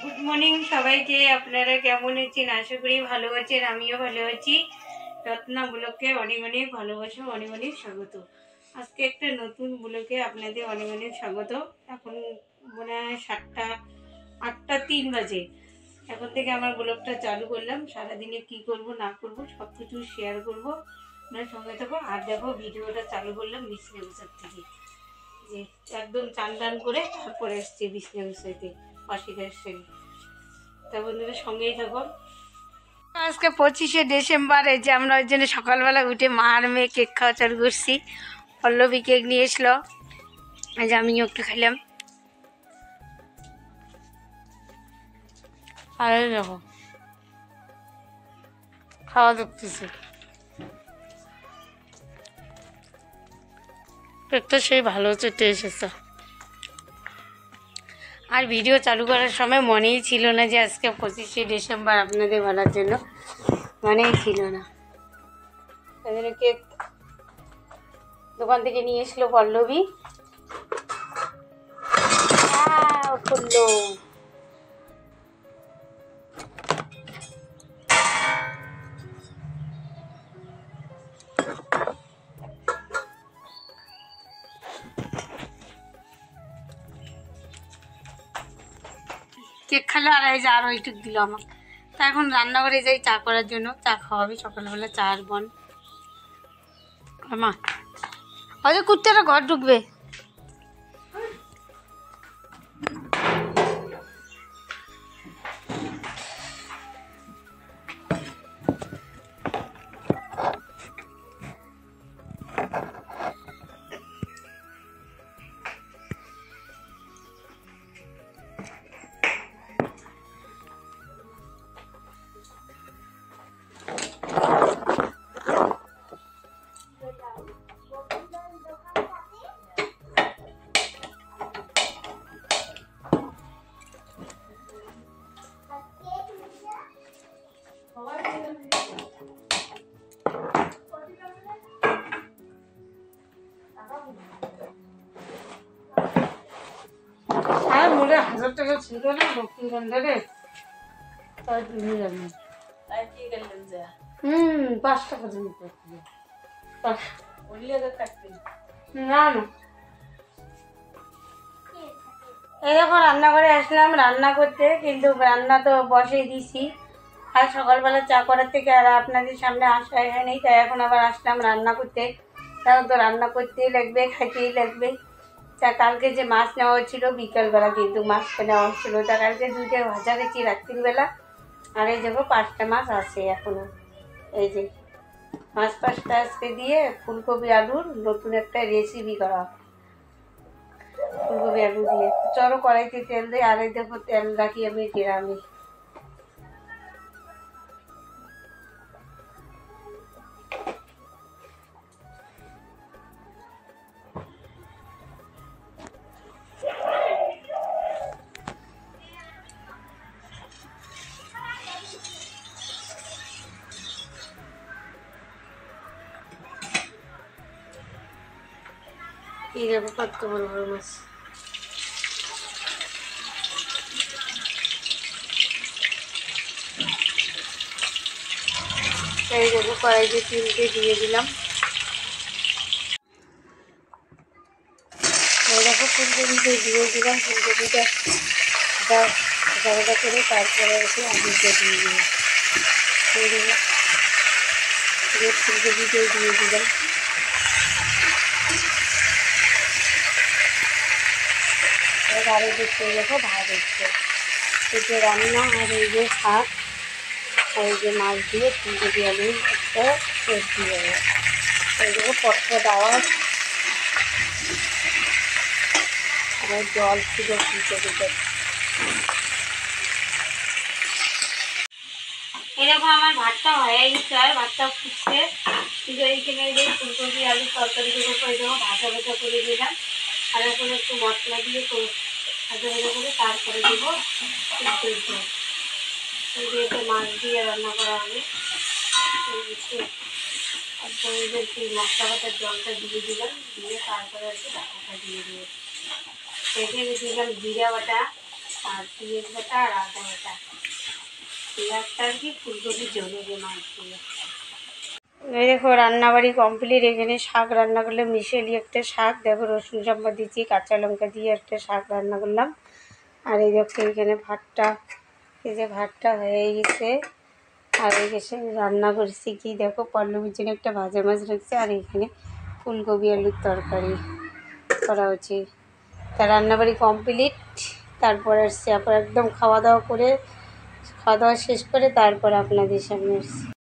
Good morning সবাইকে। আপনারা কেমন আছেন? আশা করি ভালো আছেন, আমিও ভালো আছি। রত্না ব্লকে অনেক অনেক ভালোবাসা, অনেক অনেক স্বাগত। আজকে একটা নতুন ব্লকে আপনাদের অনেক অনেক স্বাগত। এখন মনে হয় 8টা 3 বাজে। এখন থেকে আমার ব্লগটা চালু করলাম। সারাদিনে কি করব না করব সব কিছু শেয়ার করবো, আপনার সঙ্গে থাকো। আর দেখো, ভিডিওটা চালু করলাম বিছনা বিছার থেকে, যে একদম চান টান করে তারপরে এসছি বিছনা বিছাইতে পাশিটার সেরে। তা বন্ধুরা সঙ্গেই থাকো। আজকে 25শে ডিসেম্বর, এই যে আমরা ওই জন্য সকালবেলা উঠে মা আর মেয়ে কেক খাওয়া চালু করছি। পল্লবী কেক নিয়ে এসলো, এই যে আমিও একটু খেলাম। আর দেখো খাওয়া দেখতেছি, কেকটা সেই ভালো হচ্ছে, টেস্ট এসেছে। আর ভিডিও চালু করার সময় মনেই ছিল না যে আজকে 25শে ডিসেম্বর, আপনাদের বলার জন্য মনেই ছিল না। কেক দোকান থেকে নিয়ে এসলো পল্লবী। খুললো, কেক খেলো। আর এই যে আরও একটু দিল আমাকে। তা এখন রান্নাঘরে যাই চা করার জন্য, চা খাওয়াবে সকালবেলা, চা আর বন। মা হয়তো কুত্তাটা ঘর ঢুকবে। আর মোড়ে 1000 টাকা ছিল না লক্ষ্মী ভান্ডারে, তাই দিয়ে যাবেন। 5 টাকা জমি না না। এই দেখো রান্নাঘরে আসলাম রান্না করতে, কিন্তু রান্না তো বসেই দিছি। আর সকালবেলা চা করার থেকে আর আপনাদের সামনে আসা হয়নি, তাই এখন আবার আসলাম রান্না করতে। তাও তো রান্না করতেই লাগবে, খাইতেই লাগবে। তা কালকে যে মাছ নেওয়া হচ্ছিল বিকালবেলা, কিন্তু মাছটা নেওয়া হচ্ছিল, তা কালকে 2টা ভাজা গেছি রাত্রিবেলা। আর এই দেখো 5টা মাছ আছে এখনো। এই যে মাছ 5টা আজকে দিয়ে ফুলকপি আলুর নতুন একটা রেসিপি করা, ফুলকপি আলু দিয়ে। চলো কড়াইতে তেল দিই। আর এই দেখো তেল রাখি আমি গ্রামে। এই দেখো কত বড় বড় মাছ। এই দেখো কড়াইতে তিনটে দিয়ে দিলাম। এই দেখো ফুলকপিতে দিয়ে দিলাম। ফুলকপিটা ভাজা করে তারপরে একটু আলুটা দিয়ে দিলাম। এই দেখো ফুলকপিতে দিয়ে দিলাম। আরও দেখতে দেখো ভাত হচ্ছে, এই যে রান্না। আর এই যে শাক, আর এই যে মাছ দিয়ে ফুলকপি আলুর একটা সবজি হবে। এই দেখো পটপট আওয়াজ, আবার জল ছিল ফুলকপিতে। এরকম আমার ভাতটা হয়ে গেছে, আর ভাতটা ফুটছে। কিন্তু এইখানে যে ফুলকপি আলুর তরকারিগুলো করে দেবো, ভাজা ভাজা করে দিলাম। আর এখন একটু মশলা দিয়ে ভাজা ভাজা করে তারপরে দেবো যেহেতু মাছ দিয়ে রান্না করা হবে। মশলা ভাতার জলটা দিয়ে দিলাম, দিয়ে তারপরে আর কি ঢাকাটা দিয়ে দিয়ে এখানে দিলাম জিরা বাটা, আর পেঁয়াজ বাটা আর আদা বাটা, পেঁয়াজটা আর কি ফুলকপি জলবে মাছ দিয়ে। এই দেখো রান্নাবাড়ি কমপ্লিট। এখানে শাক রান্না করলে মিশেলি একটা শাক, দেখো রসুন সম্বা দিচ্ছি, কাঁচা লঙ্কা দিয়ে একটা শাক রান্না করলাম। আর এই দেখো এখানে ভাতটা, এই যে ভাতটা হয়ে গেছে। আর এই গেছে রান্না করছি কি দেখো, পল্লবীর জন্য একটা ভাজা মাছ রাখছে, আর এখানে ফুলকপি আলুর তরকারি করা উচিত। তা রান্নাবাড়ি কমপ্লিট। তারপর আসছে আবার একদম খাওয়া দাওয়া শেষ করে তারপর আপনাদের সামনে আসছি।